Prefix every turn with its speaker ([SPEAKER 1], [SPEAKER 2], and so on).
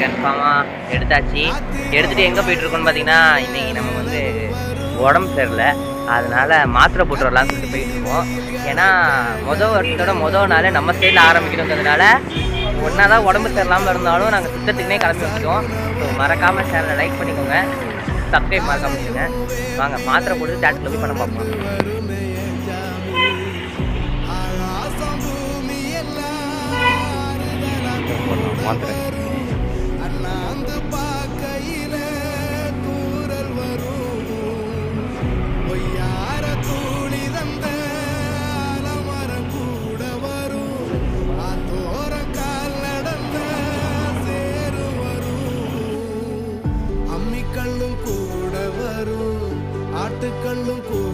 [SPEAKER 1] கன்ஃபார்மாக எடுத்தாச்சு. எடுத்துகிட்டு எங்கே போயிட்டுருக்கோன்னு பார்த்தீங்கன்னா, இன்றைக்கி நமக்கு வந்து உடம்பு சரியில்லை, அதனால் மாத்திரை போட்டு வரலான்னு சொல்லிட்டு போயிட்டுருக்கோம். ஏன்னா வருஷத்தோட நாள் நம்ம சைடில் ஆரம்பிக்கணுங்கிறதுனால ஒன்றா தான் உடம்பு சரியில்லாமல் இருந்தாலும் நாங்கள் சுத்தத்துக்குனே கிளம்பி வந்துட்டோம். ஸோ மறக்காமல் சேனலை லைக் பண்ணிக்கோங்க, சப்ஸ்கிரைப் மறக்காம வச்சுங்க. வாங்க மாத்திரை போட்டு தேட்டரில் போய் பண்ண பார்ப்போம். மாத்திரை
[SPEAKER 2] ஆட்டுக்கண்ணும் கூட